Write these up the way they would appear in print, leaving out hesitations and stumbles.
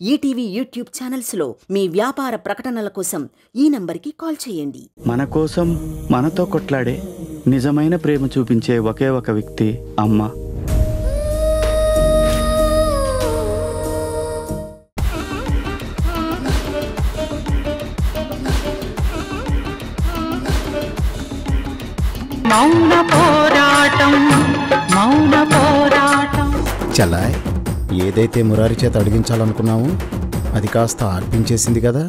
ETV YouTube ఛానల్స్లో మీ వ్యాపార ప్రకటనల కోసం ఈ నంబర్కి కాల్ చేయండి. మన కోసం మనతో కొట్లాడే నిజమైన ప్రేమ చూపించే ఒకే ఒక వ్యక్తి అమ్మ. మౌన పోరాటం మౌన పోరాటం. చల్లాయ్, ఏదైతే మురారి చేత అడిగించాలనుకున్నావు అది కాస్త అర్పించేసింది కదా.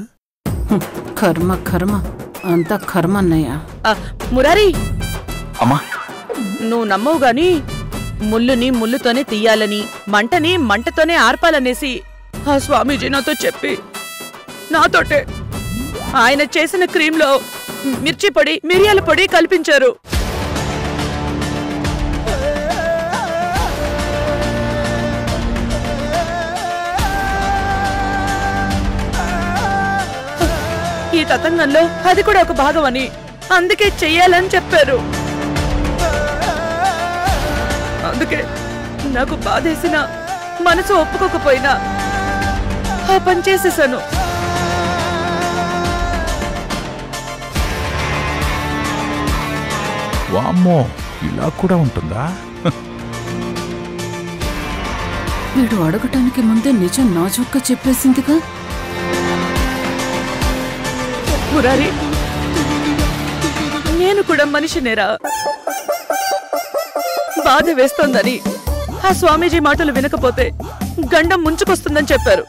కర్మ కర్మ అంతా కర్మ అన్నయ్య. మురారి, అమ్మా, నువ్వు నమ్మవు గాని ముల్లుని ముల్లుతోనే తీయాలని, మంటని మంటతోనే ఆర్పాలనేసి ఆ స్వామీజీ నాతో చెప్పి నాతోటే ఆయన చేసిన క్రీంలో మిర్చి పొడి, మిరియాల పొడి కల్పించారు. ఈ తతంగంలో అది కూడా ఒక భాగం అని, అందుకే చెయ్యాలని చెప్పారు. అందుకే నాకు బాధేసిన, మనసు ఒప్పుకోకపోయినా ఆ పని చేసేసాను. వామ్మో, ఇలా కూడా ఉంటుందా? వీడు అడగటానికి ముందే నిజం నాజుగ్గా చెప్పేసిందిగా. మురారి, నేను కూడా మనిషినేరా. బాధ వేస్తోందని ఆ స్వామీజీ మాటలు వినకపోతే గండం ముంచుకొస్తుందని చెప్పారు.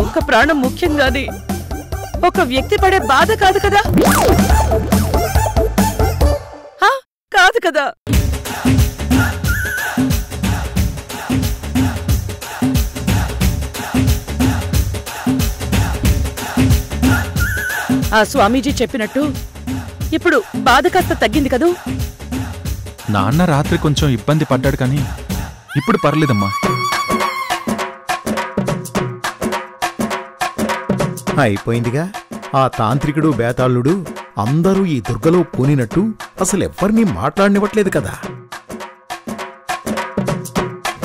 ఒక ప్రాణం ముఖ్యంగాని ఒక వ్యక్తి పడే బాధ కాదు కదా, కాదు కదా. ఆ స్వామీజీ చెప్పినట్టు ఇప్పుడు బాధ కాస్త తగ్గింది కదూ. నాన్న రాత్రి కొంచెం ఇబ్బంది పడ్డాడు కానీ ఇప్పుడు పర్లేదమ్మా. అయిపోయిందిగా. ఆ తాంత్రికుడు బేతాళుడు అందరూ ఈ దుర్గలో పూనినట్టు అసలెవ్వరినీ మాట్లాడనివ్వట్లేదు కదా.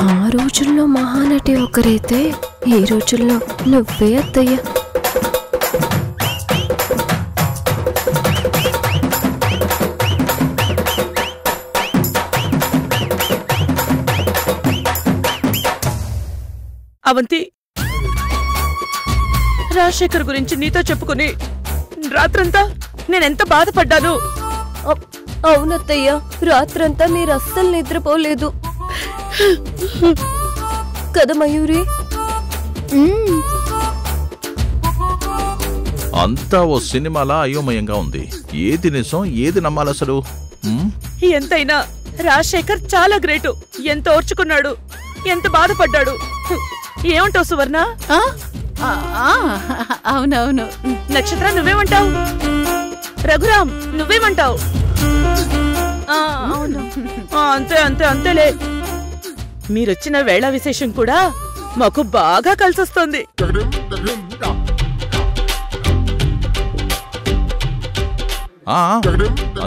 ఆ రోజుల్లో మహానటి ఒకరైతే ఈ రోజుల్లో నువ్వే అత్తయ్య. అవంతి, రాజశేఖర్ గురించి నీతో చెప్పుకుని రాత్రంతా నేనెంత బాధపడ్డాను. అవునత్తయ్య, రాత్రంతా మీరు అస్సలు నిద్రపోలేదు కదా మయూరి? అంతా ఓ సినిమాలా అయోమయంగా ఉంది. ఏది నిజం, ఏది నమ్మాలసలు? ఎంతైనా రాజశేఖర్ చాలా గ్రేటు. ఎంత ఓర్చుకున్నాడు, ఎంత బాధపడ్డాడు. ఏమంటావు సువర్ణ? అవునవును. నక్షత్ర, నువ్వేమంటావు? రఘురామ్, నువ్వేమంటావు? అంతే అంతే అంతేలే. మీరొచ్చిన వేళ విశేషం కూడా మాకు బాగా కలిసొస్తోంది.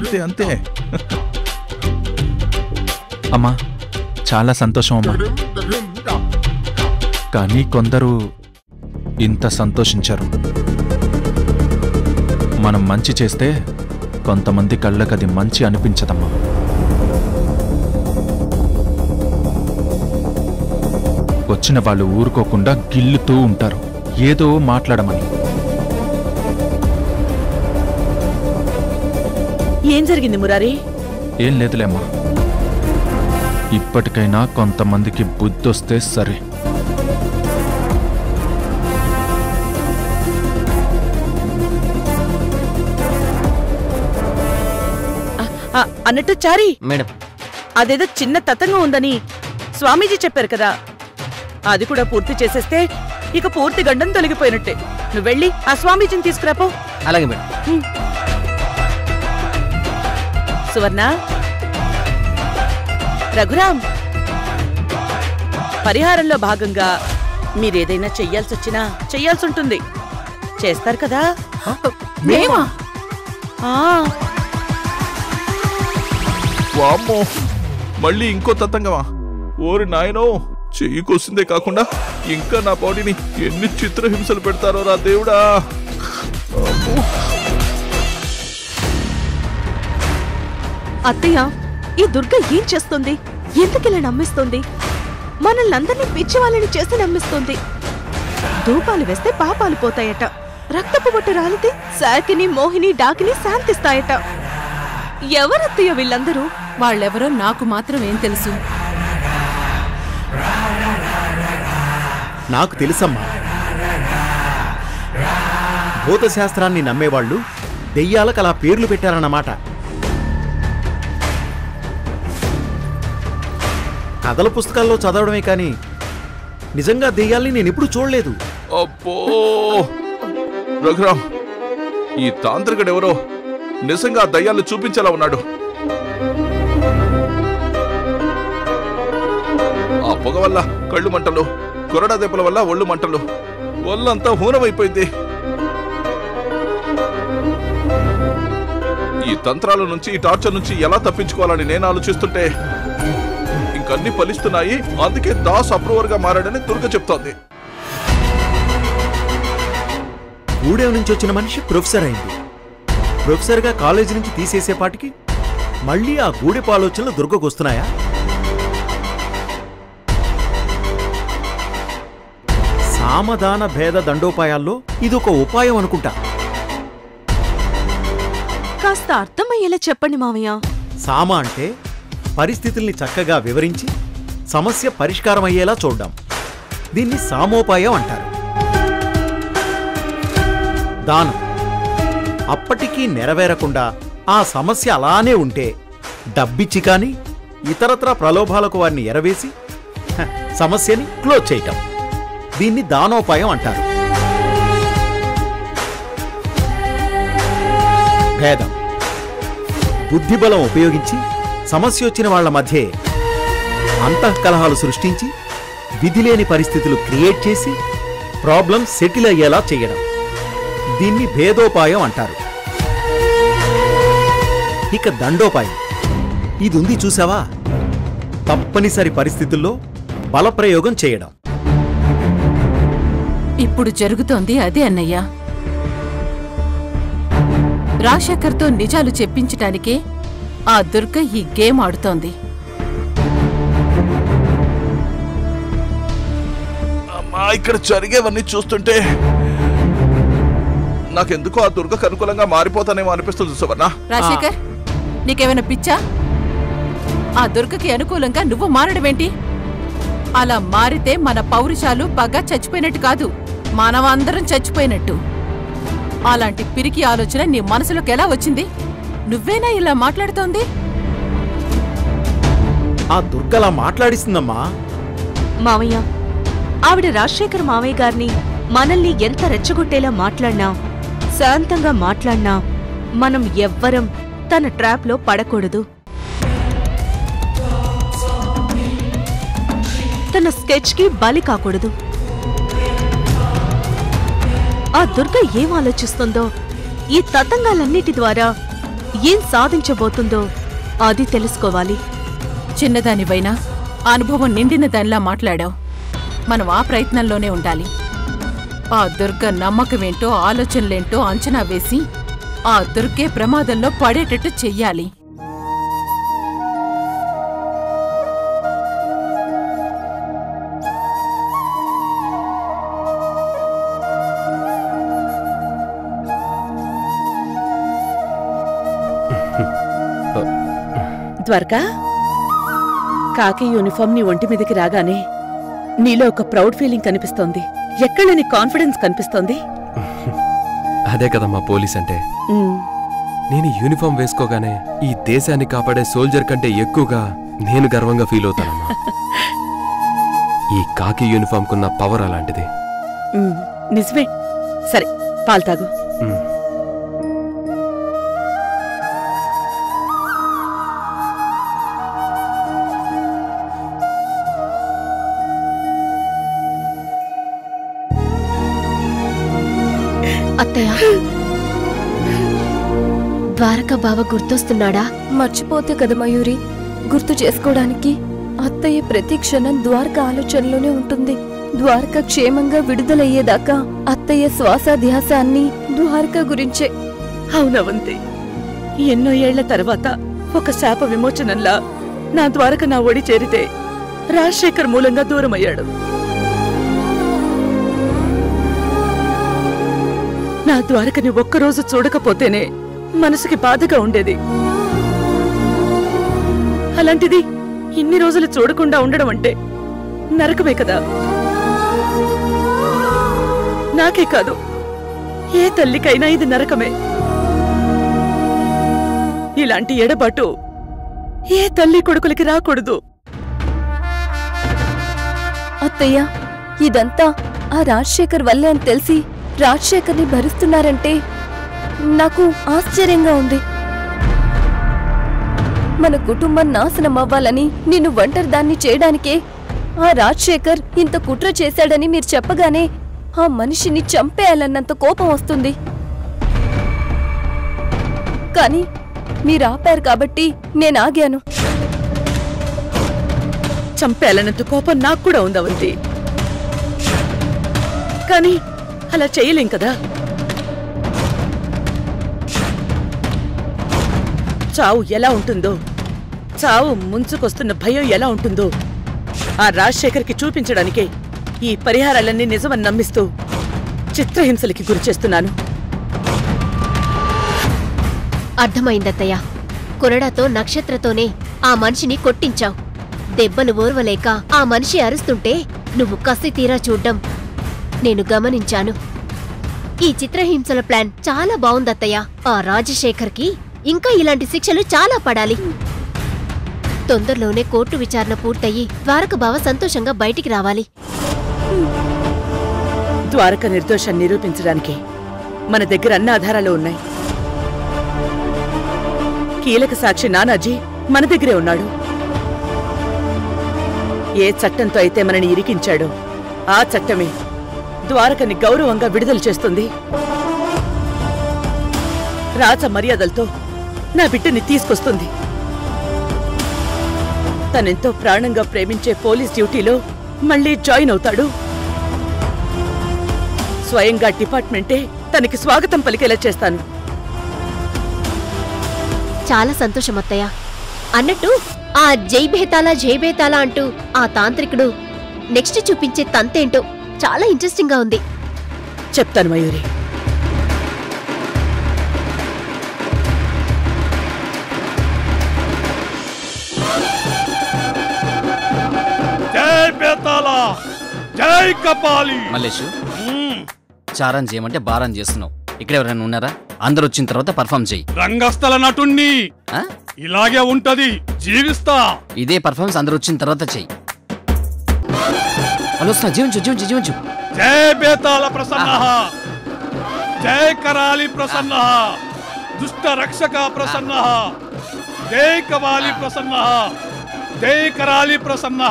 అంతే అంతే. అమ్మా, చాలా సంతోషం అమ్మా. కానీ కొందరు ఇంత సంతోషించారు. మనం మంచి చేస్తే కొంతమంది కళ్ళకది మంచి అనిపించదమ్మా. వచ్చిన వాళ్ళు ఊరుకోకుండా గిల్లుతూ ఉంటారు ఏదో మాట్లాడమని. ఏం జరిగింది మురారి? ఏం లేదులేమ్మా. ఇప్పటికైనా కొంతమందికి బుద్ధొస్తే సరే. అన్నట్టు చారి మేడం, అదేదో చిన్న తతంగం ఉందని స్వామీజీ చెప్పారు కదా, అది కూడా పూర్తి చేసేస్తే ఇక పూర్తి గండం తొలగిపోయినట్టే. నువ్వు వెళ్ళి ఆ స్వామీజీని తీసుకురాపో. అలాగే మేడం. సువర్ణ, రఘురామ్, పరిహారంలో భాగంగా మీరేదైనా చెయ్యాల్సొచ్చినా చెయ్యాల్సి ఉంటుంది. చేస్తారు కదా? మేమా? వామ్మో, మళ్ళీ ఇంకో తతంగమా? ఓరి నాయనో, చెయ్యి కోసిందే కాకుండా ఇంకా నా బాడీని ఎన్ని చిత్రహింసలు పెడతారో రా దేవుడా. అత్తయ్య, ఈ దుర్గ ఏం చేస్తుంది? ఎందుకిలా నమ్మిస్తుంది? మనల్ని అందరినీ పిచ్చి వాళ్ళని చేసి నమ్మిస్తుంది. ధూపాలు వేస్తే పాపాలు పోతాయట, రక్తపు బొట్టు రాలితే శాకిని, మోహిని, డాకిని శాంతిస్తాయట. ఎవరత్తయ్య వీళ్ళందరూ? వాళ్ళెవరో నాకు మాత్రం ఏం తెలుసు? నాకు తెలుసమ్మా. భూతశాస్త్రాన్ని నమ్మేవాళ్ళు దెయ్యాలకు అలా పేర్లు పెట్టారన్నమాట. కథల పుస్తకాల్లో చదవడమే కానీ నిజంగా దెయ్యాల్ని నేనెప్పుడు చూడలేదు. అబ్బో రఘురామ్, ఈ తాంత్రికుడెవరో నిజంగా దయ్యాలు చూపించేలా ఉన్నాడు. ఆ పొగ వల్ల కళ్ళు మంటలు, కొరడా దెబ్బల వల్ల ఒళ్ళు మంటలు, ఒళ్ళంతా హూనమైపోయింది. ఈ తంత్రాల నుంచి, ఈ టార్చర్ నుంచి ఎలా తప్పించుకోవాలని నేను ఆలోచిస్తుంటే ఇంకన్నీ ఫలిస్తున్నాయి. అందుకే దాస్ అప్రూవర్ గా మారాడని దుర్గ చెప్తోంది. గూడెం నుంచి వచ్చిన మనిషి ప్రొఫెసర్ అయింది. ప్రొఫెసర్గా కాలేజీ నుంచి తీసేసేపాటికి మళ్ళీ ఆ గూడెపు ఆలోచనలు దుర్గకొస్తున్నాయా? సామధాన భేద దండోపాయాల్లో ఇదొక ఉపాయం అనుకుంటా. కాస్త అర్థమయ్యేలా చెప్పండి మావయ్య. సామ అంటే పరిస్థితుల్ని చక్కగా వివరించి సమస్య పరిష్కారం అయ్యేలా చూడ్డాం. దీన్ని సామోపాయం అంటారు. దానం అప్పటికీ నెరవేరకుండా ఆ సమస్య అలానే ఉంటే డబ్బిచ్చి కానీ ఇతరత్రా ప్రలోభాలకు వారిని ఎరవేసి సమస్యని క్లోజ్ చేయటం. దీన్ని దానోపాయం అంటారు. భేదం బుద్ధిబలం ఉపయోగించి సమస్య వచ్చిన వాళ్ల మధ్య అంతఃకలహాలు సృష్టించి విధిలేని పరిస్థితులు క్రియేట్ చేసి ప్రాబ్లం సెటిల్ అయ్యేలా చేయడం. దీన్ని భేదోపాయం అంటారు. ఇక దండోపాయం ఇది ఉంది చూసావా? తప్పనిసరి పరిస్థితుల్లో బలప్రయోగం చేయడం. ఇప్పుడు జరుగుతోంది అదే అన్నయ్య. రాజశేఖర్తో నిజాలు చెప్పించటానికే ఆ దుర్గ ఈ గేమ్ ఆడుతోంది. అమ్మా, ఇక్కడ జరిగేవన్నీ చూస్తుంటే నాకెందుకో ఆ దుర్గకు అనుకూలంగా మారిపోతానేమో అనిపిస్తుంది సువర్ణ. రాజశేఖర్, నీకేమైనా పిచ్చా? ఆ దుర్గకి అనుకూలంగా నువ్వు మారడమేంటి? అలా మారితే మన పౌరుషాలు పగ చచ్చిపోయినట్టు కాదు, మనమందరం చచ్చిపోయినట్టు. అలాంటి పిరికి ఆలోచన నీ మనసులోకి ఎలా వచ్చింది? నువ్వేనా ఇలా మాట్లాడుతోంది? ఆ దుర్గలా మాట్లాడిస్తుందమ్మా. మావయ్య, ఆవిడ రాజశేఖర్ మావయ్య గారిని మనల్ని ఎంత రెచ్చగొట్టేలా మాట్లాడినా, శాంతంగా మాట్లాడినా మనం ఎవ్వరం తన ట్రాప్లో పడకూడదు. తన స్కెచ్కి బలి కాకూడదు. ఆ దుర్గ ఏం ఆలోచిస్తుందో, ఈ తతంగాలన్నిటి ద్వారా ఏం సాధించబోతుందో అది తెలుసుకోవాలి. చిన్నదానివైనా అనుభవం నిండిన దానిలా మాట్లాడావు. మనం ఆ ప్రయత్నంలోనే ఉండాలి. ఆ దుర్గ నమ్మకమేంటో, ఆలోచనలేంటో అంచనా వేసి ఆ దుర్గే ప్రమాదంలో పడేటట్టు చెయ్యాలి. ద్వారకా, కాకి యూనిఫామ్ నీ ఒంటి మీదకి రాగానే నీలో ఒక ప్రౌడ్ ఫీలింగ్ కనిపిస్తోంది. ఎక్కడ నీ కాన్ఫిడెన్స్ కనిపిస్తోంది? అదే కదమ్మా పోలీస్ అంటే. నేను యూనిఫామ్ వేసుకోగానే ఈ దేశాన్ని కాపాడే సోల్జర్ కంటే ఎక్కువగా నేను గర్వంగా ఫీల్ అవుతానమ్మా. ఈ కాకి యూనిఫామ్ కున్న పవర్ అలాంటిది. నిజమే. సరే, పాలు తాగు. అత్తయ్య, ద్వారకా బావ గుర్తొస్తున్నాడా? మర్చిపోతే కదా మయూరి గుర్తు చేసుకోవడానికి. ఆ అత్తయ్య ప్రతి క్షణం ద్వారక ఆలోచనలోనే ఉంటుంది. ద్వారక క్షేమంగా విడుదలయ్యేదాకా అత్తయ్య శ్వాస ధ్యాస అన్ని ద్వారక గురించే. అవునవంతి, ఎన్నో ఏళ్ల తర్వాత ఒక శాప విమోచనంలా నా ద్వారక నా ఒడి చేరితే రాజశేఖర్ మూలంగా దూరమయ్యాడు. నా ద్వారకని ఒక్కరోజు చూడకపోతేనే మనసుకి బాధగా ఉండేది. అలాంటిది ఇన్ని రోజులు చూడకుండా ఉండడం అంటే నరకమే కదా. నాకే కాదు, ఏ తల్లికైనా ఇది నరకమే. ఇలాంటి ఎడబాటు ఏ తల్లి కొడుకులకి రాకూడదు. అత్తయ్య, ఇదంతా ఆ రాజశేఖర్ వల్లే అని తెలిసి రాజశేఖర్ని భరిస్తున్నారంటే నాకు ఆశ్చర్యంగా ఉంది. మన కుటుంబం నాశనం అవ్వాలని నిన్ను ఒంటరిదాన్ని చేయడానికే ఆ రాజశేఖర్ ఇంత కుట్ర చేశాడని మీరు చెప్పగానే ఆ మనిషిని చంపేయాలన్నంత కోపం వస్తుంది. కానీ మీరు ఆపారు కాబట్టి నేను ఆగాను. చంపేయాలన్నంత కోపం నాకు కూడా ఉందవంతి. కానీ అలా చేయలేం కదా. చావు ఎలా ఉంటుందో, చావు ముంచుకొస్తున్న భయం ఎలా ఉంటుందో ఆ రాజశేఖర్కి చూపించడానికే ఈ పరిహారాలన్నీ నిజమని నమ్మిస్తూ చిత్రహింసలకి గురిచేస్తున్నాను. అర్థమైందత్తయ్య. కొరడాతో నక్షత్రతోనే ఆ మనిషిని కొట్టించావు. దెబ్బలు ఓర్వలేక ఆ మనిషి అరుస్తుంటే నువ్వు కసి తీరా చూడ్డం నేను గమనించాను. ఈ చిత్రహింసల ప్లాన్ చాలా బావుందత్తయ్య. ఆ రాజశేఖర్కి ఇంకా ఇలాంటి శిక్షలు చాలా పడాలి. తొందరలోనే కోర్టు విచారణ పూర్తయి ద్వారక బావ సంతోషంగా బయటికి రావాలి. ద్వారక నిర్దోషాన్ని నిరూపించడానికి మన దగ్గర అన్ని ఆధారాలు ఉన్నాయి. కీలక సాక్షి నానాజీ మన దగ్గరే ఉన్నాడు. ఏ చట్టంతో అయితే మనని ఇరికించాడో ఆ చట్టమే ద్వారకని గౌరవంగా విడుదల చేస్తుంది. రాజ మర్యాదలతో నా బిడ్డని తీసుకొస్తుంది. తనెంతో ప్రాణంగా ప్రేమించే పోలీస్ డ్యూటీలో మళ్లీ జాయిన్ అవుతాడు. స్వయంగా డిపార్ట్మెంటే తనకి స్వాగతం పలికేలా చేస్తాను. చాలా సంతోషం అత్తయ్య. అన్నట్టు ఆ జై బేతాళ అంటూ ఆ తాంత్రికుడు నెక్స్ట్ చూపించే తంతేంటో చాలా ఇంట్రెస్టింగ్ గా ఉంది. చెప్తాను మయూరి. జై బేతాళ, జై కపాలి. మల్లేషు, చారం చేయమంటే బారం చేస్తున్నావు. ఇక్కడ ఎవరైనా ఉన్నారా? అందరు వచ్చిన తర్వాత పర్ఫామ్ చేయి. రంగస్థల నటుణ్ణి, ఇలాగే ఉంటది, జీవిస్తా. ఇదే పర్ఫార్మెన్స్ అందరు వచ్చిన తర్వాత చెయ్యి. జీవించు. జై బేతాళ ప్రసన్న, జై కరాలి ప్రసన్న, దుష్ట రక్షక ప్రసన్న, జై కవాలి ప్రసన్న, జై కరాలి ప్రసన్న.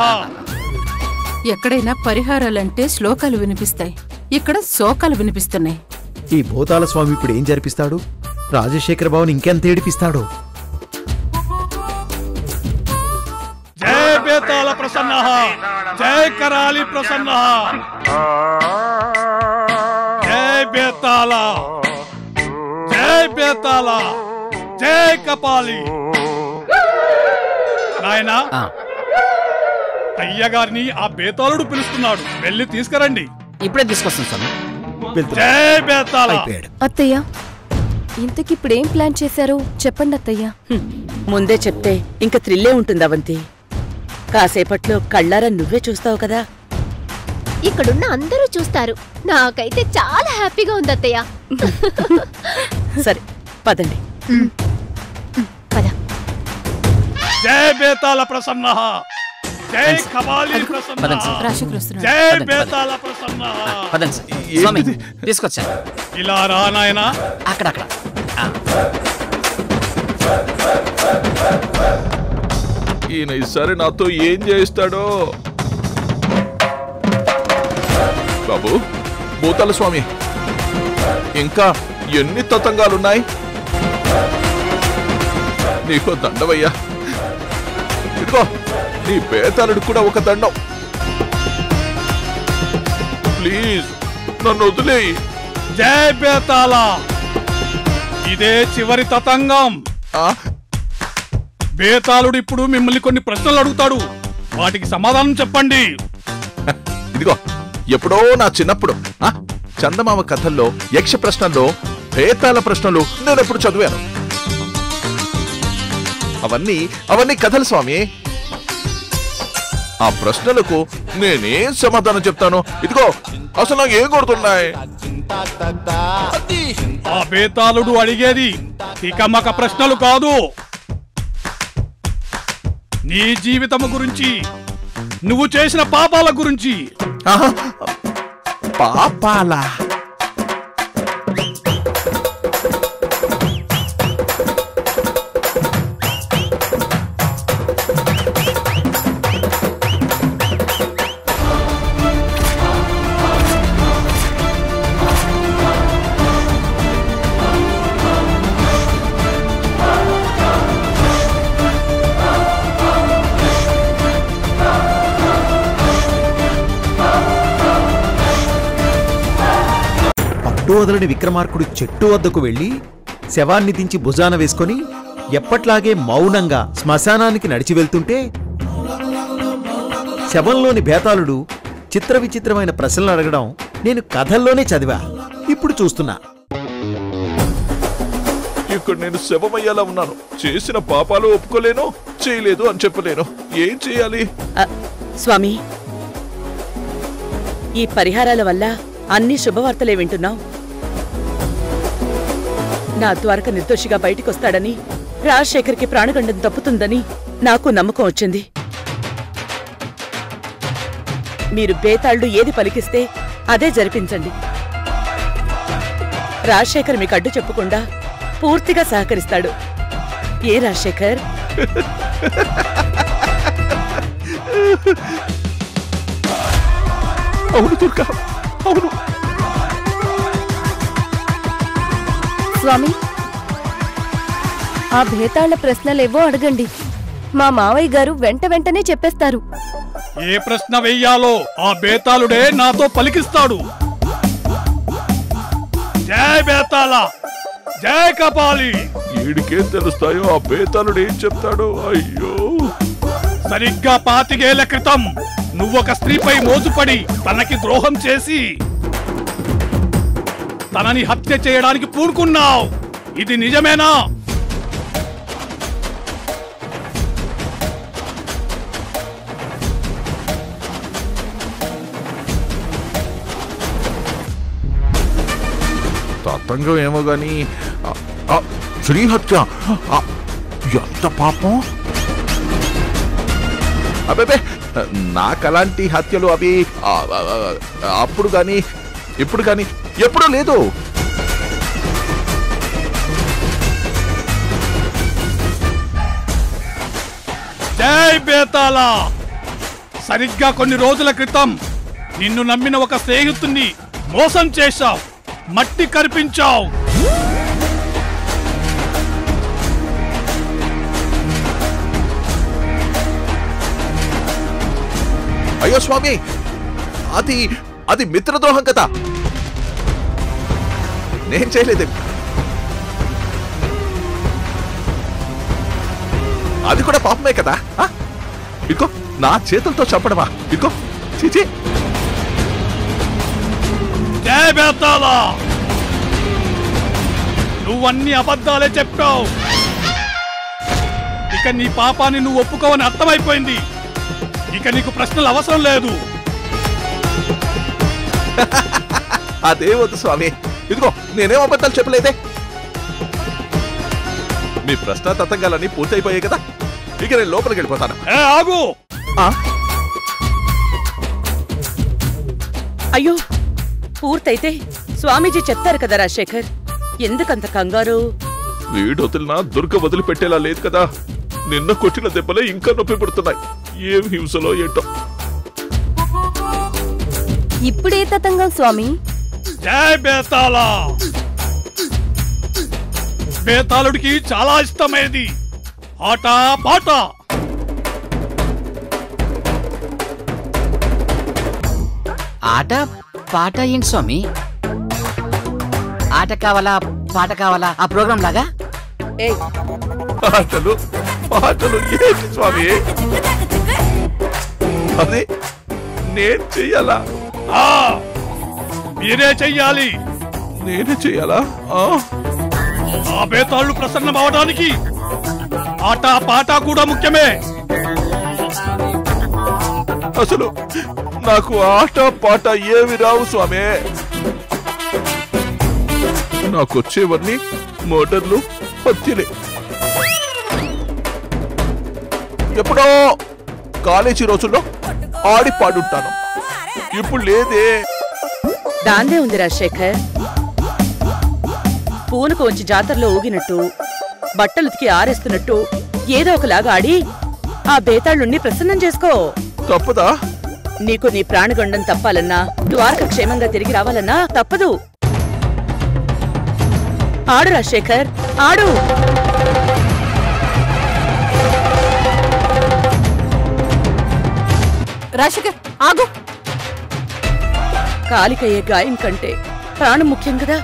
ఎక్కడైనా పరిహారాలంటే శ్లోకాలు వినిపిస్తాయి, ఇక్కడ శోకాలు వినిపిస్తున్నాయి. ఈ భూతాల స్వామి ఇప్పుడు ఏం జరిపిస్తాడు? రాజశేఖర బాబుని ఇంకెంత ఏడిపిస్తాడు? జై బేతాళ ప్రసన్న, జై కరాలి ప్రసన్న, జై బేతాళ, జై బేతాళ, జై కపాలి. నాయనా, అయ్యగారిని ఆ బేతాళుడు పిలుస్తున్నాడు, వెళ్ళి తీసుకురండి. ఇప్పుడే తీసుకొస్తాను స్వామి. జై బేతాళ. అత్తయ్య, ఇంతకిప్పుడేం ప్లాన్ చేశారో చెప్పండి అత్తయ్య. ముందే చెప్తే ఇంక థ్రిల్లే ఉంటుంది అవంతి. కాసేపట్లో కళ్ళారా నువ్వే చూస్తావు కదా. ఇక్కడున్న అందరూ చూస్తారు. నాకైతే చాలా హ్యాపీగా ఉంది అత్తయ్య. సరే పదండి. జై బేతాళ ప్రసన్న, జై కపాలి ప్రసన్న, జై బేతాళ ప్రసన్న. స్వామి తీసుకొచ్చా. ఇలా రా నాయనా. అక్కడక్కడ. ఈయన ఈసారి నాతో ఏం చేయిస్తాడో. బాబు భూతాల స్వామి, ఇంకా ఎన్ని తతంగాలున్నాయి? నీకో దండవయ్యా. ఇదిగో నీ బేతాళుడు కూడా ఒక దండం. ప్లీజ్ నన్ను వదిలేయి. జై బేతాళ, ఇదే చివరి తతంగం. బేతాళుడు ఇప్పుడు మిమ్మల్ని కొన్ని ప్రశ్నలు అడుగుతాడు, వాటికి సమాధానం చెప్పండి. ఇదిగో ఎప్పుడో నా చిన్నప్పుడు చందమామ కథల్లో యక్ష ప్రశ్నల్లో బేతాళ ప్రశ్నలు నేనెప్పుడు చదివాను. అవన్నీ కథలు స్వామి. ఆ ప్రశ్నలకు నేనేం సమాధానం చెప్తాను? ఇదిగో అసలు నాకు ఏం కొడుతున్నాయి? ఆ బేతాళుడు అడిగేది తికమక ప్రశ్నలు కాదు. నీ జీవితం గురించి, నువ్వు చేసిన పాపాల గురించి. పాపాల? వదలని విక్రమార్కుడు చెట్టు వద్దకు వెళ్లి శవాన్ని దించి భుజాన వేసుకొని ఎప్పట్లాగే మౌనంగా శ్మశానానికి నడిచి వెళ్తుంటే శవంలోని బేతాళుడు చిత్ర విచిత్రమైన ప్రశ్నలు అడగడం నేను కథల్లోనే చదివా, ఇప్పుడు చూస్తున్నా. ఇక్కడ నేను శవమయ్యేలా ఉన్నాను. చేసిన పాపాలు ఒప్పుకోలేను, చేయలేదు అని చెప్పలేను. ఏం చేయాలి? స్వామి, ఈ పరిహారాల వల్ల అన్ని శుభవార్తలే వింటున్నాం. నా ద్వారక నిర్దోషిగా బయటికొస్తాడని, రాజశేఖర్కి ప్రాణగండం తప్పుతుందని నాకు నమ్మకం వచ్చింది. మీరు బేతాళుడు ఏది పలికిస్తే అదే జరిపించండి. రాజశేఖర్ మీకు అడ్డు చెప్పకుండా పూర్తిగా సహకరిస్తాడు. ఏ రాజశేఖర్? అవును దుర్గా, అవును. స్వామి, ఆ భేతాళ ప్రశ్నలేవో అడగండి. మా మావయ్య గారు వెంటనే చెప్పేస్తారు. ఏ ప్రశ్న వెయ్యాలో ఆ బేతాళుడే నాతో పలికిస్తాడు. జై బేతాళ, జై కపాలి. వీడికేం తెలుస్తాయో ఆ బేతాళుడు ఏం చెప్తాడో. అయ్యో, సరిగ్గా 25 ఏళ్ల క్రితం నువ్వొక స్త్రీపై మోజుపడి తనకి ద్రోహం చేసి తనని హత్య చేయడానికి పూనుకున్నావు. ఇది నిజమేనా? తతంగం ఏమో గాని శ్రీహత్య ఎంత పాపం. అబ్బే, నాకలాంటి హత్యలు అవి అప్పుడు గాని ఇప్పుడు గాని ఎప్పుడూ లేదు. జై బేతాళ, సరిగ్గా కొన్ని రోజుల క్రితం నిన్ను నమ్మిన ఒక స్నేహితుణ్ణి మోసం చేశావు, మట్టి కరిపించావు. అయ్యో స్వామి, అది మిత్రద్రోహం కదా, నేను చేయలేదు. అది కూడా పాపమే కదా. ఇకో నా చేతులతో చంపడమా? ఇకో చీచి. జై బేతాళ, నువ్వన్నీ అబద్ధాలే చెప్పావు. ఇక నీ పాపాన్ని నువ్వు ఒప్పుకోవని అర్థమైపోయింది. ఇక నీకు ప్రశ్నలు అవసరం లేదు. అదే వద్దు స్వామి. ఇదిగో నేనేం అబద్ధాలు చెప్పలేదే. మీ ప్రశ్న తతంగాలన్నీ పూర్తయిపోయాయి కదా, ఇక నేను లోపలికి వెళ్ళిపోతాను. ఆగు. అయ్యో, పూర్తయితే స్వామీజీ చెప్తారు కదా రాజశేఖర్, ఎందుకంత కంగారు? వీడు వదిలినా దుర్గ వదిలిపెట్టేలా లేదు కదా. నిన్న కొట్టిన దెబ్బలే ఇంకా నొప్పి పడుతున్నాయి. ఏం హింసలో ఏంటో. ఇప్పుడే తతంగం స్వామి. జై బేతాళ, బేతాళుడికి చాలా ఇష్టమైనది ఆట పాట. ఆట పాట ఏంటి స్వామి? ఆట కావాలా పాట కావాలా ఆ ప్రోగ్రాం లాగా? ఆటలు పాటలు ఏంటి స్వామి? అదే నేను చెయ్యాలా? మీరే చెయ్యాలి. నేనే చెయ్యాలా? ఆ బేతాళులు ప్రసన్నం అవడానికి ఆట పాట కూడా ముఖ్యమే. అసలు నాకు ఆట పాట ఏమి రావు స్వామి. నాకొచ్చేవన్నీ మోటార్లు హత్యలే. ఎప్పుడో కాలేజీ రోజుల్లో ఆడి పాడుంటాను, ఇప్పుడు లేదే. దాందే ఉంది రాజశేఖర్. పూనుకు వచ్చి జాతరలో ఊగినట్టు, బట్టలుతికి ఆరేస్తున్నట్టు ఏదో ఒకలాగా ఆడి ఆ బేతాళుణ్ణి ప్రసన్నం చేసుకో. తప్పదా? నీకు నీ ప్రాణగండం తప్పాలన్నా, ద్వారక క్షేమంగా తిరిగి రావాలన్నా తప్పదు. ఆడు రాజశేఖర్, ఆడు. రాజశేఖర్ ఆగు. కాలికయ్యే గాయం కంటే ప్రాణం ముఖ్యం కదా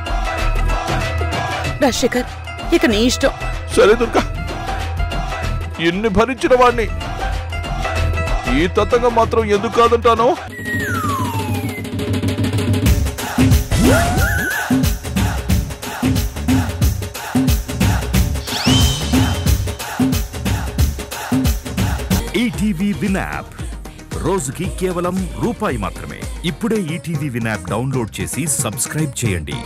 రాజశేఖర్. ఇక నీ ఇష్టం. సరే దుర్గా, ఎన్ని భరించిన వాణ్ణి ఈ తతంగం మాత్రం ఎందుకు కాదంటాను? ఈటీవీ విన్ యాప్ రోజుకి కేవలం రూపాయి మాత్రమే. ఇప్పుడే ఈటీవీ విన్ యాప్ డౌన్లోడ్ చేసి సబ్స్క్రైబ్ చేయండి.